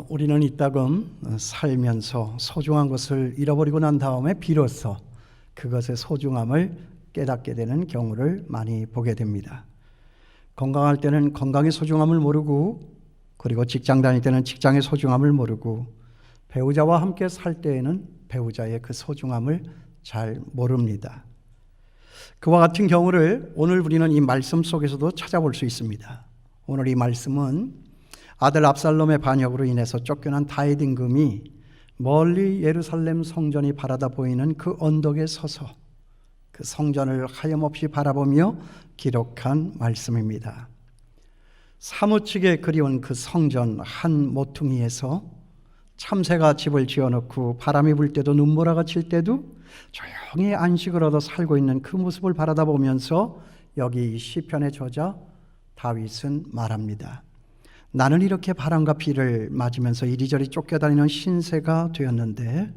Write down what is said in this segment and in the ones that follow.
우리는 이따금 살면서 소중한 것을 잃어버리고 난 다음에 비로소 그것의 소중함을 깨닫게 되는 경우를 많이 보게 됩니다. 건강할 때는 건강의 소중함을 모르고, 그리고 직장 다닐 때는 직장의 소중함을 모르고, 배우자와 함께 살 때에는 배우자의 그 소중함을 잘 모릅니다. 그와 같은 경우를 오늘 우리는 이 말씀 속에서도 찾아볼 수 있습니다. 오늘 이 말씀은 아들 압살롬의 반역으로 인해서 쫓겨난 다윗 임금이 멀리 예루살렘 성전이 바라다 보이는 그 언덕에 서서 그 성전을 하염없이 바라보며 기록한 말씀입니다. 사무치게 그리운 그 성전 한 모퉁이에서 참새가 집을 지어놓고 바람이 불 때도 눈보라가 칠 때도 조용히 안식을 얻어 살고 있는 그 모습을 바라다 보면서 여기 시편의 저자 다윗은 말합니다. 나는 이렇게 바람과 비를 맞으면서 이리저리 쫓겨다니는 신세가 되었는데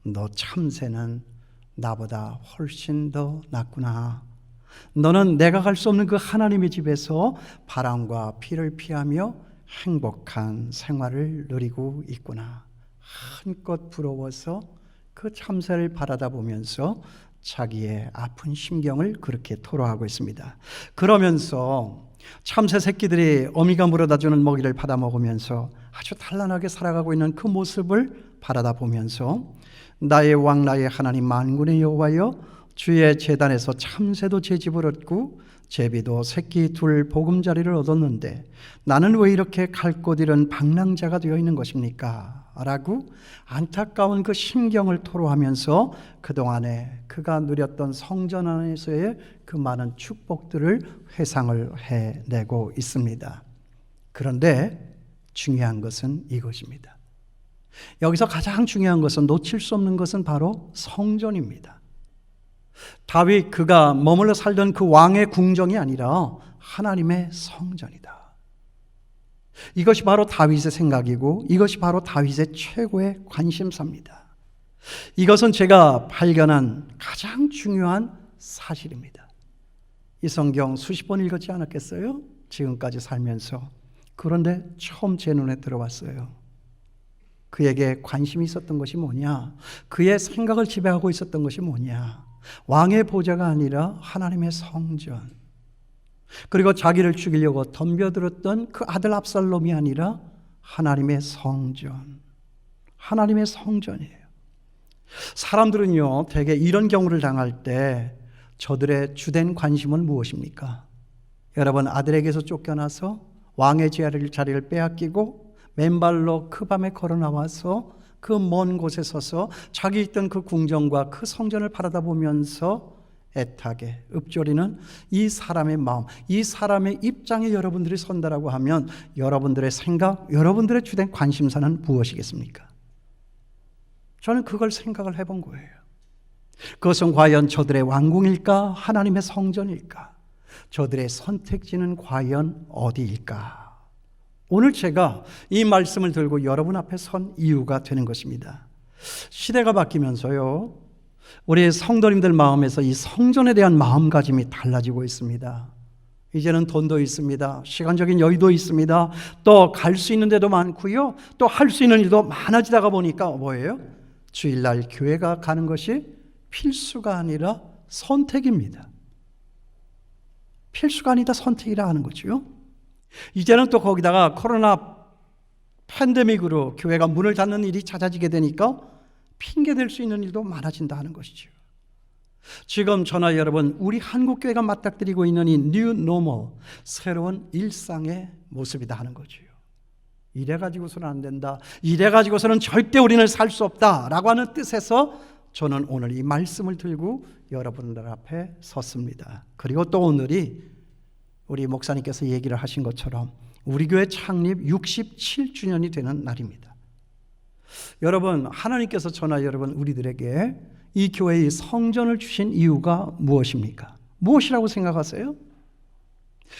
너 참새는 나보다 훨씬 더 낫구나. 너는 내가 갈 수 없는 그 하나님의 집에서 바람과 비를 피하며 행복한 생활을 누리고 있구나. 한껏 부러워서 그 참새를 바라다 보면서 자기의 아픈 심경을 그렇게 토로하고 있습니다. 그러면서 참새 새끼들이 어미가 물어다 주는 먹이를 받아 먹으면서 아주 단란하게 살아가고 있는 그 모습을 바라다 보면서 나의 왕 나의 하나님 만군의 여호와여, 주의 제단에서 참새도 제 집을 얻고 제비도 새끼 둘 보금자리를 얻었는데 나는 왜 이렇게 갈 곳 잃은 방랑자가 되어 있는 것입니까? 라고 안타까운 그 심경을 토로하면서 그동안에 그가 누렸던 성전 안에서의 그 많은 축복들을 회상을 해내고 있습니다. 그런데 중요한 것은 이것입니다. 여기서 가장 중요한 것은, 놓칠 수 없는 것은 바로 성전입니다. 다윗 그가 머물러 살던 그 왕의 궁정이 아니라 하나님의 성전이다. 이것이 바로 다윗의 생각이고 이것이 바로 다윗의 최고의 관심사입니다. 이것은 제가 발견한 가장 중요한 사실입니다. 이 성경 수십 번 읽었지 않았겠어요? 지금까지 살면서. 그런데 처음 제 눈에 들어왔어요. 그에게 관심이 있었던 것이 뭐냐? 그의 생각을 지배하고 있었던 것이 뭐냐? 왕의 보좌가 아니라 하나님의 성전, 그리고 자기를 죽이려고 덤벼들었던 그 아들 압살롬이 아니라 하나님의 성전, 하나님의 성전이에요. 사람들은요, 대개 이런 경우를 당할 때 저들의 주된 관심은 무엇입니까? 여러분, 아들에게서 쫓겨나서 왕의 자리를 빼앗기고 맨발로 그 밤에 걸어 나와서 그 먼 곳에 서서 자기 있던 그 궁정과 그 성전을 바라다 보면서 애타게 읊조리는 이 사람의 마음, 이 사람의 입장에 여러분들이 선다라고 하면 여러분들의 생각, 여러분들의 주된 관심사는 무엇이겠습니까? 저는 그걸 생각을 해본 거예요. 그것은 과연 저들의 왕궁일까? 하나님의 성전일까? 저들의 선택지는 과연 어디일까? 오늘 제가 이 말씀을 들고 여러분 앞에 선 이유가 되는 것입니다. 시대가 바뀌면서요, 우리 성도님들 마음에서 이 성전에 대한 마음가짐이 달라지고 있습니다. 이제는 돈도 있습니다. 시간적인 여유도 있습니다. 또 갈 수 있는 데도 많고요. 또 할 수 있는 일도 많아지다가 보니까 뭐예요? 주일날 교회가 가는 것이 필수가 아니라 선택입니다. 필수가 아니다 선택이라 하는 거죠. 이제는 또 거기다가 코로나 팬데믹으로 교회가 문을 닫는 일이 잦아지게 되니까 핑계댈 수 있는 일도 많아진다 하는 것이죠. 지금 저나 여러분, 우리 한국교회가 맞닥뜨리고 있는 이 뉴 노멀, 새로운 일상의 모습이다 하는 거죠. 이래 가지고서는 안 된다, 이래 가지고서는 절대 우리는 살 수 없다 라고 하는 뜻에서 저는 오늘 이 말씀을 들고 여러분들 앞에 섰습니다. 그리고 또 오늘이 우리 목사님께서 얘기를 하신 것처럼 우리 교회 창립 67주년이 되는 날입니다. 여러분, 하나님께서 저나 여러분 우리들에게 이 교회의 성전을 주신 이유가 무엇입니까? 무엇이라고 생각하세요?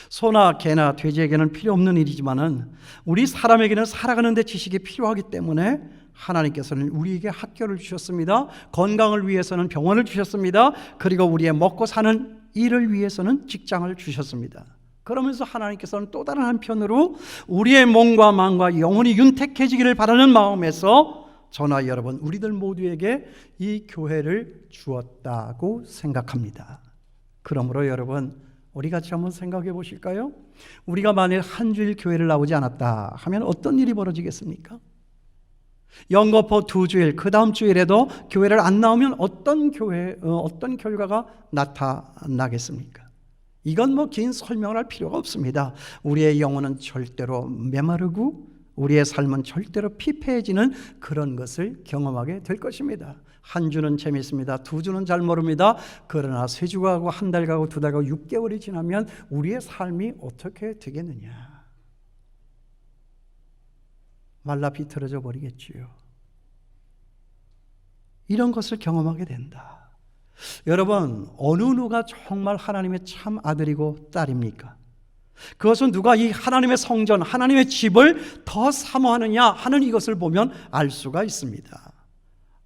소나 개나 돼지에게는 필요 없는 일이지만은 우리 사람에게는 살아가는 데 지식이 필요하기 때문에 하나님께서는 우리에게 학교를 주셨습니다. 건강을 위해서는 병원을 주셨습니다. 그리고 우리의 먹고 사는 일을 위해서는 직장을 주셨습니다. 그러면서 하나님께서는 또 다른 한편으로 우리의 몸과 마음과 영혼이 윤택해지기를 바라는 마음에서 저나 여러분 우리들 모두에게 이 교회를 주었다고 생각합니다. 그러므로 여러분 우리 같이 한번 생각해 보실까요? 우리가 만일 한 주일 교회를 나오지 않았다 하면 어떤 일이 벌어지겠습니까? 연거푸 2주일, 그 다음 주일에도 교회를 안 나오면 어떤 결과가 나타나겠습니까? 이건 뭐 긴 설명을 할 필요가 없습니다. 우리의 영혼은 절대로 메마르고 우리의 삶은 절대로 피폐해지는 그런 것을 경험하게 될 것입니다. 한 주는 재미있습니다. 2주는 잘 모릅니다. 그러나 3주가 가고 한 달 가고 2달 가고 6개월이 지나면 우리의 삶이 어떻게 되겠느냐? 말라 비틀어져 버리겠지요. 이런 것을 경험하게 된다. 여러분, 어느 누가 정말 하나님의 참 아들이고 딸입니까? 그것은 누가 이 하나님의 성전, 하나님의 집을 더 사모하느냐 하는 이것을 보면 알 수가 있습니다.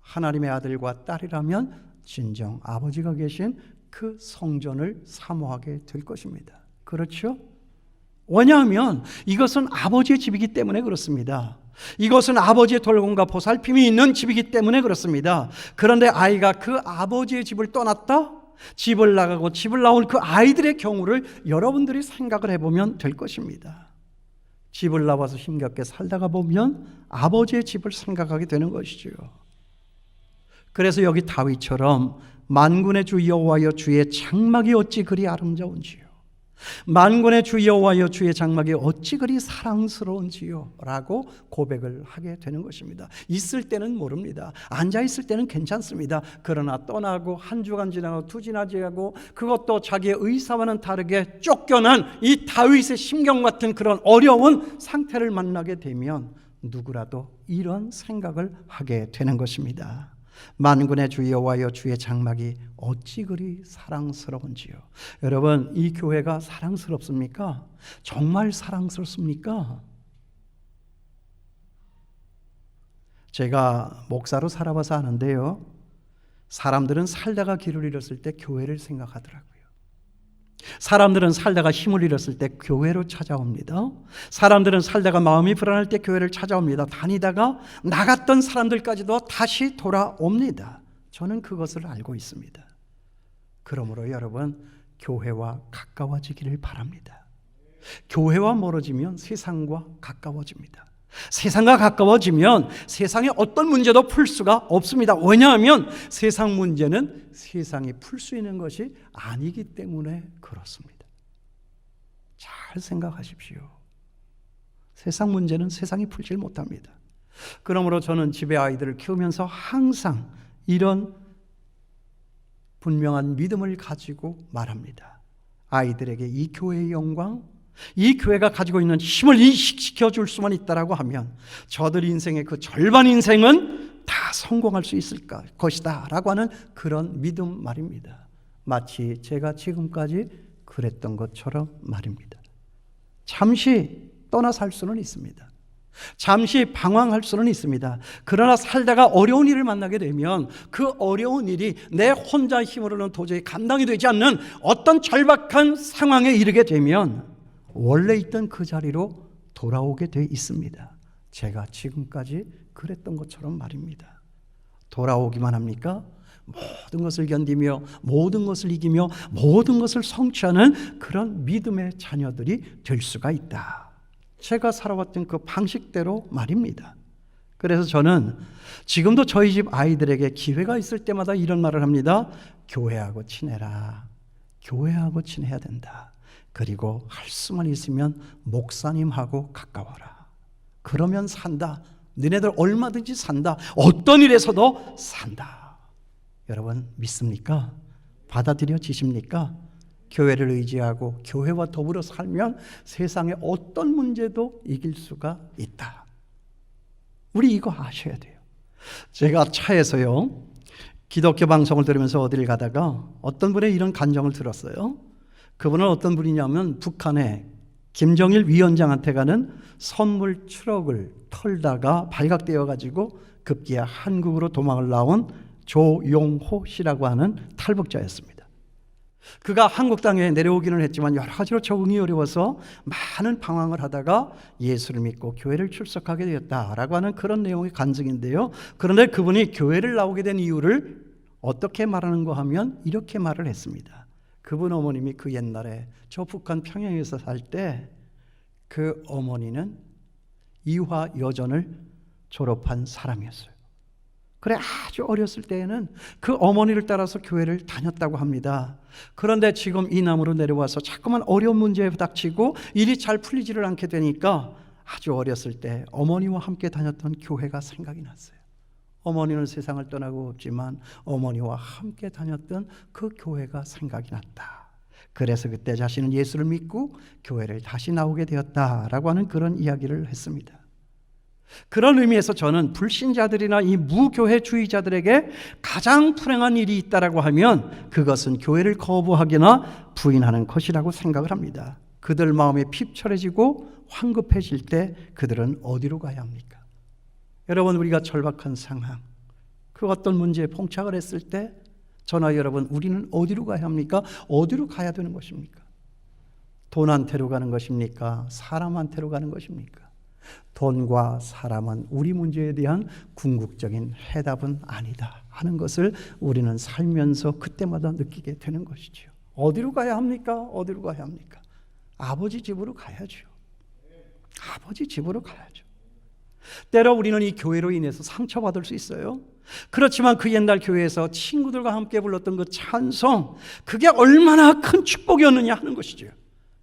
하나님의 아들과 딸이라면 진정 아버지가 계신 그 성전을 사모하게 될 것입니다. 그렇죠? 왜냐하면 이것은 아버지의 집이기 때문에 그렇습니다. 이것은 아버지의 돌봄과 보살핌이 있는 집이기 때문에 그렇습니다. 그런데 아이가 그 아버지의 집을 떠났다? 집을 나가고 집을 나온 그 아이들의 경우를 여러분들이 생각을 해보면 될 것입니다. 집을 나와서 힘겹게 살다가 보면 아버지의 집을 생각하게 되는 것이죠. 그래서 여기 다윗처럼 만군의 주 여호와여 주의 장막이 어찌 그리 아름다운지요, 만군의 주 여호와여 주의 장막이 어찌 그리 사랑스러운지요 라고 고백을 하게 되는 것입니다. 있을 때는 모릅니다. 앉아있을 때는 괜찮습니다. 그러나 떠나고 한 주간 지나고 2주나 지나고 그것도 자기의 의사와는 다르게 쫓겨난 이 다윗의 심경 같은 그런 어려운 상태를 만나게 되면 누구라도 이런 생각을 하게 되는 것입니다. 만군의 주 여호와여 주의 장막이 어찌 그리 사랑스러운지요. 여러분, 이 교회가 사랑스럽습니까? 정말 사랑스럽습니까? 제가 목사로 살아봐서 아는데요, 사람들은 살다가 길을 잃었을 때 교회를 생각하더라고요. 사람들은 살다가 힘을 잃었을 때 교회로 찾아옵니다. 사람들은 살다가 마음이 불안할 때 교회를 찾아옵니다. 다니다가 나갔던 사람들까지도 다시 돌아옵니다. 저는 그것을 알고 있습니다. 그러므로 여러분, 교회와 가까워지기를 바랍니다. 교회와 멀어지면 세상과 가까워집니다. 세상과 가까워지면 세상의 어떤 문제도 풀 수가 없습니다. 왜냐하면 세상 문제는 세상이 풀 수 있는 것이 아니기 때문에 그렇습니다. 잘 생각하십시오. 세상 문제는 세상이 풀지 못합니다. 그러므로 저는 집에 아이들을 키우면서 항상 이런 분명한 믿음을 가지고 말합니다. 아이들에게 이 교회의 영광, 이 교회가 가지고 있는 힘을 인식시켜 줄 수만 있다라고 하면 저들 인생의 그 절반 인생은 다 성공할 수 있을 것이다 라고 하는 그런 믿음 말입니다. 마치 제가 지금까지 그랬던 것처럼 말입니다. 잠시 떠나 살 수는 있습니다. 잠시 방황할 수는 있습니다. 그러나 살다가 어려운 일을 만나게 되면 그 어려운 일이 내 혼자 힘으로는 도저히 감당이 되지 않는 어떤 절박한 상황에 이르게 되면 원래 있던 그 자리로 돌아오게 돼 있습니다. 제가 지금까지 그랬던 것처럼 말입니다. 돌아오기만 합니까? 모든 것을 견디며 모든 것을 이기며 모든 것을 성취하는 그런 믿음의 자녀들이 될 수가 있다. 제가 살아왔던 그 방식대로 말입니다. 그래서 저는 지금도 저희 집 아이들에게 기회가 있을 때마다 이런 말을 합니다. 교회하고 친해라. 교회하고 친해야 된다. 그리고 할 수만 있으면 목사님하고 가까워라. 그러면 산다. 너네들 얼마든지 산다. 어떤 일에서도 산다. 여러분 믿습니까? 받아들여지십니까? 교회를 의지하고 교회와 더불어 살면 세상의 어떤 문제도 이길 수가 있다. 우리 이거 아셔야 돼요. 제가 차에서요, 기독교 방송을 들으면서 어디를 가다가 어떤 분의 이런 간정을 들었어요. 그분은 어떤 분이냐면 북한의 김정일 위원장한테 가는 선물 트럭을 털다가 발각되어 가지고 급기야 한국으로 도망을 나온 조용호 씨라고 하는 탈북자였습니다. 그가 한국 땅에 내려오기는 했지만 여러 가지로 적응이 어려워서 많은 방황을 하다가 예수를 믿고 교회를 출석하게 되었다라고 하는 그런 내용의 간증인데요. 그런데 그분이 교회를 나오게 된 이유를 어떻게 말하는가 하면 이렇게 말을 했습니다. 그분 어머님이 그 옛날에 저 북한 평양에서 살 때 그 어머니는 이화 여전을 졸업한 사람이었어요. 그래 아주 어렸을 때에는 그 어머니를 따라서 교회를 다녔다고 합니다. 그런데 지금 이남으로 내려와서 자꾸만 어려운 문제에 부닥치고 일이 잘 풀리지를 않게 되니까 아주 어렸을 때 어머니와 함께 다녔던 교회가 생각이 났어요. 어머니는 세상을 떠나고 없지만 어머니와 함께 다녔던 그 교회가 생각이 났다. 그래서 그때 자신은 예수를 믿고 교회를 다시 나오게 되었다라고 하는 그런 이야기를 했습니다. 그런 의미에서 저는 불신자들이나 이 무교회주의자들에게 가장 불행한 일이 있다라고 하면 그것은 교회를 거부하거나 부인하는 것이라고 생각을 합니다. 그들 마음이 핍철해지고 황급해질 때 그들은 어디로 가야 합니까? 여러분, 우리가 절박한 상황, 그 어떤 문제에 봉착을 했을 때 저나 여러분, 우리는 어디로 가야 합니까? 어디로 가야 되는 것입니까? 돈한테로 가는 것입니까? 사람한테로 가는 것입니까? 돈과 사람은 우리 문제에 대한 궁극적인 해답은 아니다 하는 것을 우리는 살면서 그때마다 느끼게 되는 것이죠. 어디로 가야 합니까? 어디로 가야 합니까? 아버지 집으로 가야죠. 아버지 집으로 가야죠. 때로 우리는 이 교회로 인해서 상처받을 수 있어요. 그렇지만 그 옛날 교회에서 친구들과 함께 불렀던 그 찬송, 그게 얼마나 큰 축복이었느냐 하는 것이죠.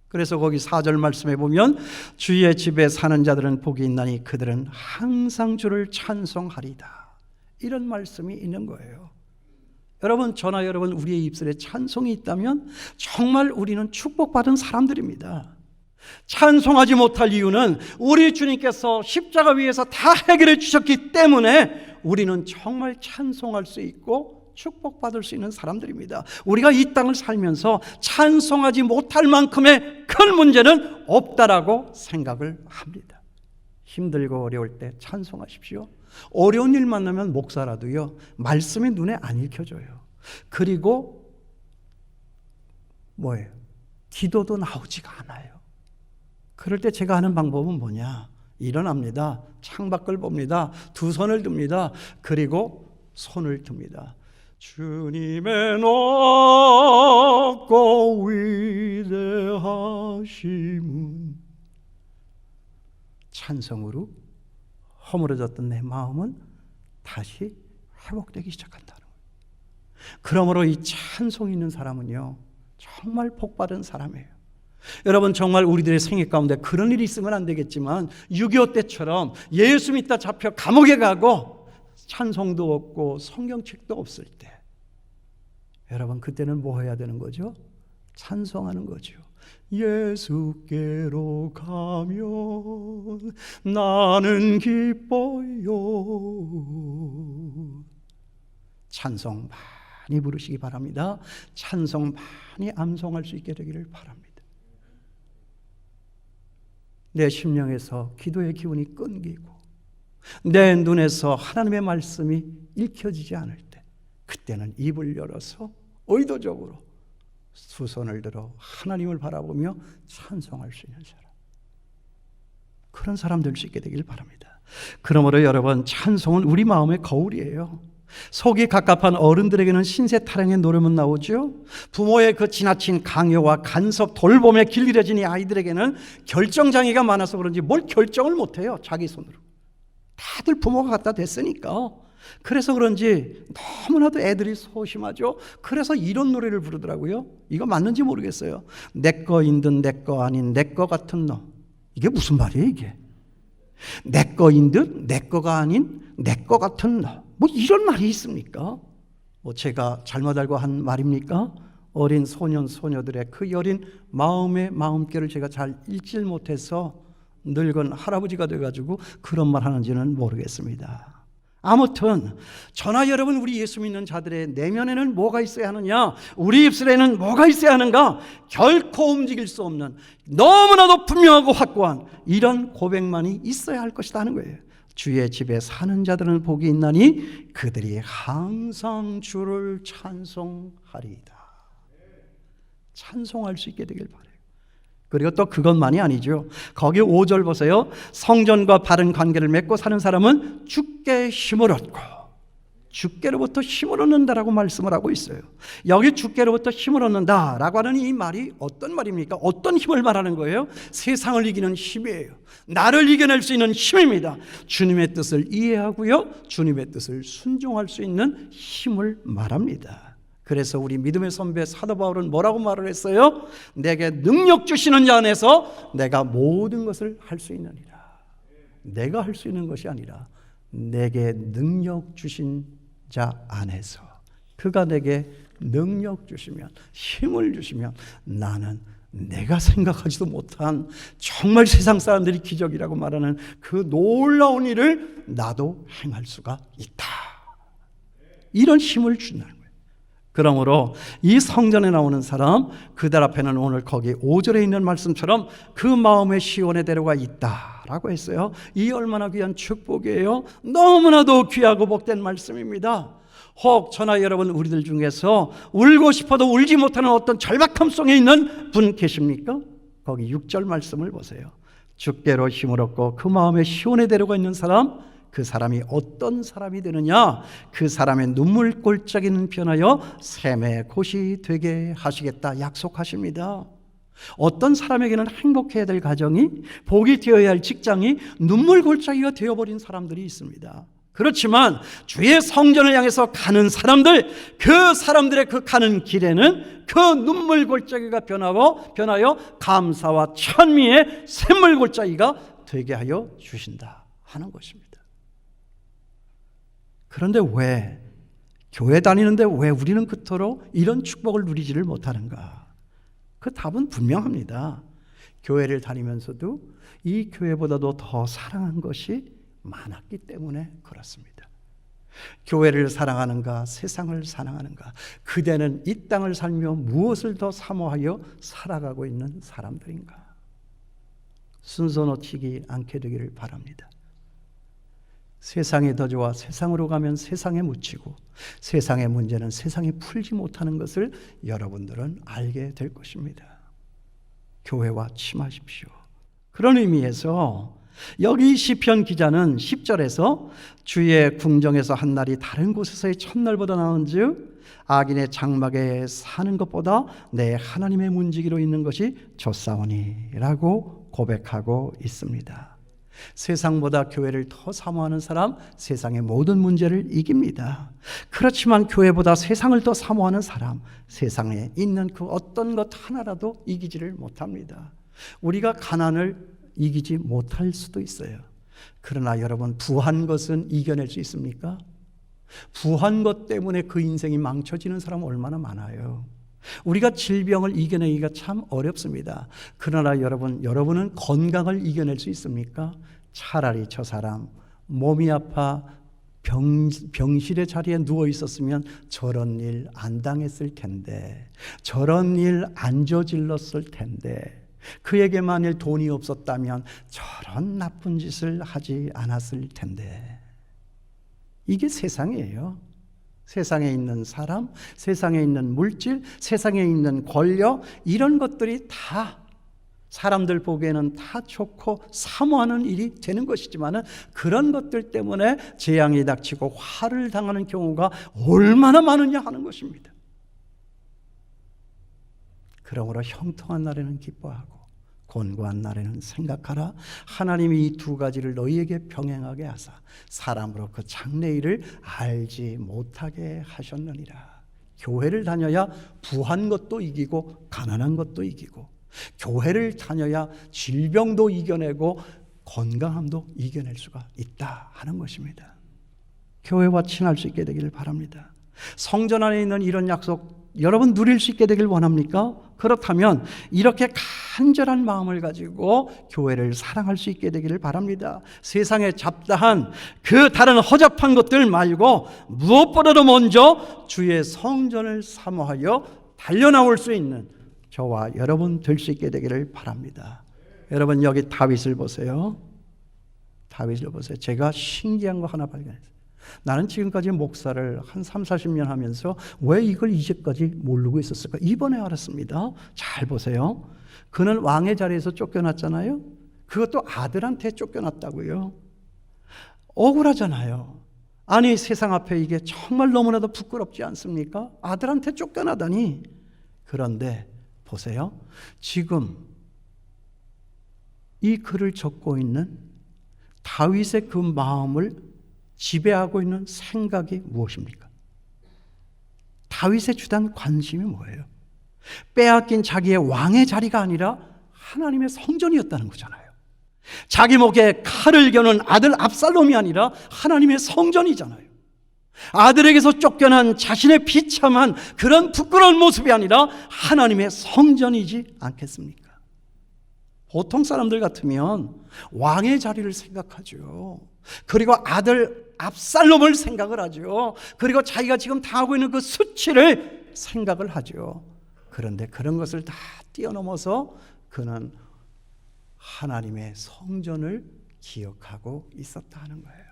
그래서 거기 4절 말씀에 보면 주의 집에 사는 자들은 복이 있나니 그들은 항상 주를 찬송하리다, 이런 말씀이 있는 거예요. 여러분, 저나 여러분 우리의 입술에 찬송이 있다면 정말 우리는 축복받은 사람들입니다. 찬송하지 못할 이유는 우리 주님께서 십자가 위에서 다 해결해 주셨기 때문에 우리는 정말 찬송할 수 있고 축복받을 수 있는 사람들입니다. 우리가 이 땅을 살면서 찬송하지 못할 만큼의 큰 문제는 없다라고 생각을 합니다. 힘들고 어려울 때 찬송하십시오. 어려운 일 만나면 목사라도요, 말씀이 눈에 안 읽혀져요. 그리고 뭐예요? 기도도 나오지가 않아요. 그럴 때 제가 하는 방법은 뭐냐? 일어납니다. 창밖을 봅니다. 두 손을 듭니다. 그리고 손을 듭니다. 주님의 높고 위대하심은, 찬송으로 허물어졌던 내 마음은 다시 회복되기 시작한다는 거예요. 그러므로 이 찬송이 있는 사람은요, 정말 복받은 사람이에요. 여러분, 정말 우리들의 생애 가운데 그런 일이 있으면 안 되겠지만 6.25 때처럼 예수 믿다 잡혀 감옥에 가고 찬송도 없고 성경책도 없을 때, 여러분 그때는 뭐 해야 되는 거죠? 찬송하는 거죠. 예수께로 가면 나는 기뻐요. 찬송 많이 부르시기 바랍니다. 찬송 많이 암송할 수 있게 되기를 바랍니다. 내 심령에서 기도의 기운이 끊기고 내 눈에서 하나님의 말씀이 읽혀지지 않을 때, 그때는 입을 열어서 의도적으로 두 손을 들어 하나님을 바라보며 찬송할 수 있는 사람, 그런 사람 될 수 있게 되길 바랍니다. 그러므로 여러분, 찬송은 우리 마음의 거울이에요. 속이 갑갑한 어른들에게는 신세타령의 노름은 나오죠. 부모의 그 지나친 강요와 간섭, 돌봄에 길들여진 이 아이들에게는 결정장애가 많아서 그런지 뭘 결정을 못해요. 자기 손으로. 다들 부모가 갖다 댔으니까. 그래서 그런지 너무나도 애들이 소심하죠. 그래서 이런 노래를 부르더라고요. 이거 맞는지 모르겠어요. 내 거인 듯 내 거 아닌 내 거 같은 너. 이게 무슨 말이에요 이게? 내 거인 듯 내 거가 아닌 내 거 같은 너. 뭐 이런 말이 있습니까? 뭐 제가 잘못 알고 한 말입니까? 어린 소년 소녀들의 그 여린 마음의 마음결을 제가 잘 읽질 못해서 늙은 할아버지가 돼가지고 그런 말 하는지는 모르겠습니다. 아무튼 저나 여러분, 우리 예수 믿는 자들의 내면에는 뭐가 있어야 하느냐, 우리 입술에는 뭐가 있어야 하는가, 결코 움직일 수 없는 너무나도 분명하고 확고한 이런 고백만이 있어야 할 것이다 하는 거예요. 주의 집에 사는 자들은 복이 있나니 그들이 항상 주를 찬송하리이다. 찬송할 수 있게 되길 바라요. 그리고 또 그것만이 아니죠. 거기 5절 보세요. 성전과 바른 관계를 맺고 사는 사람은 주께 힘을 얻고, 주께로부터 힘을 얻는다라고 말씀을 하고 있어요. 여기 주께로부터 힘을 얻는다라고 하는 이 말이 어떤 말입니까? 어떤 힘을 말하는 거예요? 세상을 이기는 힘이에요. 나를 이겨낼 수 있는 힘입니다. 주님의 뜻을 이해하고요, 주님의 뜻을 순종할 수 있는 힘을 말합니다. 그래서 우리 믿음의 선배 사도 바울은 뭐라고 말을 했어요? 내게 능력 주시는 자 안에서 내가 모든 것을 할 수 있느니라. 내가 할 수 있는 것이 아니라 내게 능력 주신 자 안에서, 그가 내게 능력 주시면, 힘을 주시면 나는 내가 생각하지도 못한, 정말 세상 사람들이 기적이라고 말하는 그 놀라운 일을 나도 행할 수가 있다. 이런 힘을 준다는 거예요. 그러므로 이 성전에 나오는 사람, 그들 앞에는 오늘 거기 5절에 있는 말씀처럼 그 마음의 시온의 대로가 있다라고 했어요. 이 얼마나 귀한 축복이에요. 너무나도 귀하고 복된 말씀입니다. 혹 저나 여러분, 우리들 중에서 울고 싶어도 울지 못하는 어떤 절박함 속에 있는 분 계십니까? 거기 6절 말씀을 보세요. 주께로 힘을 얻고 그 마음의 시온의 대로가 있는 사람, 그 사람이 어떤 사람이 되느냐? 그 사람의 눈물 골짜기는 변하여 샘의 곳이 되게 하시겠다 약속하십니다. 어떤 사람에게는 행복해야 될 가정이, 복이 되어야 할 직장이 눈물 골짜기가 되어버린 사람들이 있습니다. 그렇지만 주의 성전을 향해서 가는 사람들, 그 사람들의 그 가는 길에는 그 눈물 골짜기가 변하여 감사와 찬미의 샘물 골짜기가 되게 하여 주신다 하는 것입니다. 그런데 왜 교회 다니는데 왜 우리는 그토록 이런 축복을 누리지를 못하는가? 그 답은 분명합니다. 교회를 다니면서도 이 교회보다도 더 사랑한 것이 많았기 때문에 그렇습니다. 교회를 사랑하는가, 세상을 사랑하는가? 그대는 이 땅을 살며 무엇을 더 사모하여 살아가고 있는 사람들인가? 순서 놓치지 않게 되기를 바랍니다. 세상이 더 좋아 세상으로 가면 세상에 묻히고, 세상의 문제는 세상이 풀지 못하는 것을 여러분들은 알게 될 것입니다. 교회와 침하십시오. 그런 의미에서 여기 시편 기자는 10절에서 주의 궁정에서 한 날이 다른 곳에서의 첫날보다 나은즉 악인의 장막에 사는 것보다 내 하나님의 문지기로 있는 것이 좋사오니라고 고백하고 있습니다. 세상보다 교회를 더 사모하는 사람, 세상의 모든 문제를 이깁니다. 그렇지만 교회보다 세상을 더 사모하는 사람, 세상에 있는 그 어떤 것 하나라도 이기지를 못합니다. 우리가 가난을 이기지 못할 수도 있어요. 그러나 여러분, 부한 것은 이겨낼 수 있습니까? 부한 것 때문에 그 인생이 망쳐지는 사람 얼마나 많아요. 우리가 질병을 이겨내기가 참 어렵습니다. 그러나 여러분은 건강을 이겨낼 수 있습니까? 차라리 저 사람 몸이 아파 병실의 자리에 누워 있었으면 저런 일 안 당했을 텐데, 저런 일 안 저질렀을 텐데, 그에게 만일 돈이 없었다면 저런 나쁜 짓을 하지 않았을 텐데. 이게 세상이에요. 세상에 있는 사람, 세상에 있는 물질, 세상에 있는 권력, 이런 것들이 다 사람들 보기에는 다 좋고 사모하는 일이 되는 것이지만 그런 것들 때문에 재앙이 닥치고 화를 당하는 경우가 얼마나 많으냐 하는 것입니다. 그러므로 형통한 날에는 기뻐하고 곤고한 날에는 생각하라. 하나님이 이 두 가지를 너희에게 병행하게 하사 사람으로 그 장래일을 알지 못하게 하셨느니라. 교회를 다녀야 부한 것도 이기고 가난한 것도 이기고, 교회를 다녀야 질병도 이겨내고 건강함도 이겨낼 수가 있다 하는 것입니다. 교회와 친할 수 있게 되기를 바랍니다. 성전 안에 있는 이런 약속 여러분 누릴 수 있게 되길 원합니까? 그렇다면 이렇게 간절한 마음을 가지고 교회를 사랑할 수 있게 되기를 바랍니다. 세상에 잡다한 그 다른 허접한 것들 말고 무엇보다도 먼저 주의 성전을 사모하여 달려나올 수 있는 저와 여러분 될 수 있게 되기를 바랍니다. 여러분 여기 다윗을 보세요. 다윗을 보세요. 제가 신기한 거 하나 발견했어요. 나는 지금까지 목사를 한 3, 40년 하면서 왜 이걸 이제까지 모르고 있었을까? 이번에 알았습니다. 잘 보세요. 그는 왕의 자리에서 쫓겨났잖아요. 그것도 아들한테 쫓겨났다고요. 억울하잖아요. 아니, 세상 앞에 이게 정말 너무나도 부끄럽지 않습니까? 아들한테 쫓겨나다니. 그런데 보세요. 지금 이 글을 적고 있는 다윗의 그 마음을 지배하고 있는 생각이 무엇입니까? 다윗의 주된 관심이 뭐예요? 빼앗긴 자기의 왕의 자리가 아니라 하나님의 성전이었다는 거잖아요. 자기 목에 칼을 겨눈 아들 압살롬이 아니라 하나님의 성전이잖아요. 아들에게서 쫓겨난 자신의 비참한 그런 부끄러운 모습이 아니라 하나님의 성전이지 않겠습니까? 보통 사람들 같으면 왕의 자리를 생각하죠. 그리고 아들 압살롬을 생각을 하죠. 그리고 자기가 지금 당하고 있는 그 수치를 생각을 하죠. 그런데 그런 것을 다 뛰어넘어서 그는 하나님의 성전을 기억하고 있었다 하는 거예요.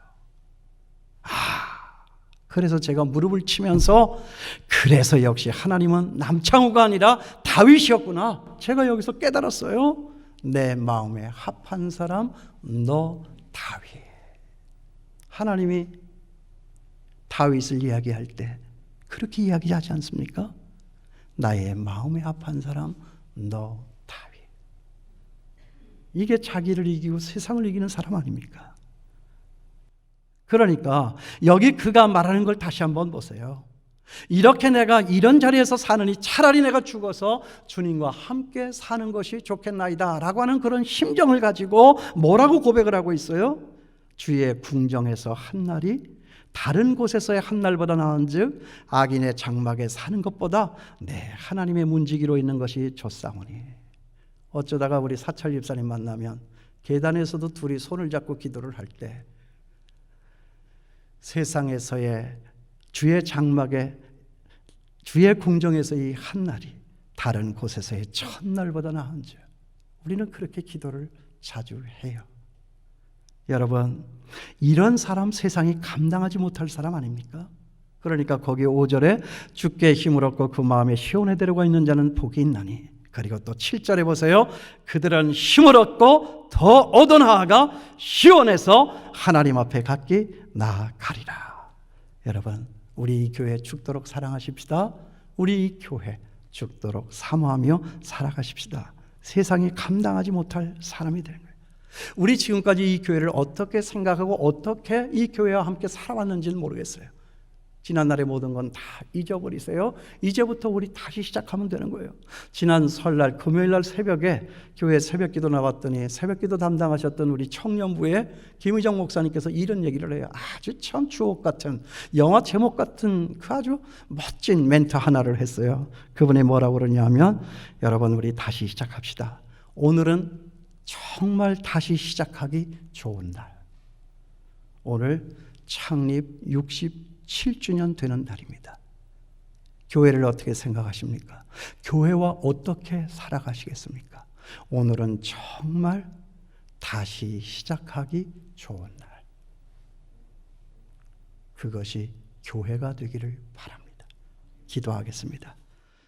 그래서 제가 무릎을 치면서 그래서 역시 하나님은 남창우가 아니라 다윗이었구나. 제가 여기서 깨달았어요. 내 마음에 합한 사람 너 다윗. 하나님이 다윗을 이야기할 때 그렇게 이야기하지 않습니까? 나의 마음에 합한 사람 너 다윗. 이게 자기를 이기고 세상을 이기는 사람 아닙니까? 그러니까 여기 그가 말하는 걸 다시 한번 보세요. 이렇게 내가 이런 자리에서 사느니 차라리 내가 죽어서 주님과 함께 사는 것이 좋겠나이다 라고 하는 그런 심정을 가지고 뭐라고 고백을 하고 있어요? 주의 궁정에서 한 날이 다른 곳에서의 한 날보다 나은즉 악인의 장막에 사는 것보다 내 하나님의 문지기로 있는 것이 좋사오니. 어쩌다가 우리 사찰 집사님 만나면 계단에서도 둘이 손을 잡고 기도를 할 때 세상에서의 주의 장막에 주의 궁정에서의 한 날이 다른 곳에서의 첫날보다 나은즉 우리는 그렇게 기도를 자주 해요. 여러분, 이런 사람 세상이 감당하지 못할 사람 아닙니까? 그러니까 거기 5절에 주께 힘을 얻고 그 마음에 시온에 데려가 있는 자는 복이 있나니. 그리고 또 7절에 보세요. 그들은 힘을 얻고 더 얻어 나아가 시온에서 하나님 앞에 갖기 나아가리라. 여러분, 우리 이 교회 죽도록 사랑하십시다. 우리 이 교회 죽도록 사모하며 살아가십시다. 세상이 감당하지 못할 사람이 되는 거예요. 우리 지금까지 이 교회를 어떻게 생각하고 어떻게 이 교회와 함께 살아왔는지는 모르겠어요. 지난날의 모든 건 다 잊어버리세요. 이제부터 우리 다시 시작하면 되는 거예요. 지난 설날 금요일날 새벽에 교회 새벽기도 나왔더니 새벽기도 담당하셨던 우리 청년부의 김의정 목사님께서 이런 얘기를 해요. 아주 참 주옥 같은 영화 제목 같은 그 아주 멋진 멘트 하나를 했어요. 그분이 뭐라고 그러냐면 여러분, 우리 다시 시작합시다. 오늘은 정말 다시 시작하기 좋은 날. 오늘 창립 67주년 되는 날입니다. 교회를 어떻게 생각하십니까? 교회와 어떻게 살아가시겠습니까? 오늘은 정말 다시 시작하기 좋은 날. 그것이 교회가 되기를 바랍니다. 기도하겠습니다.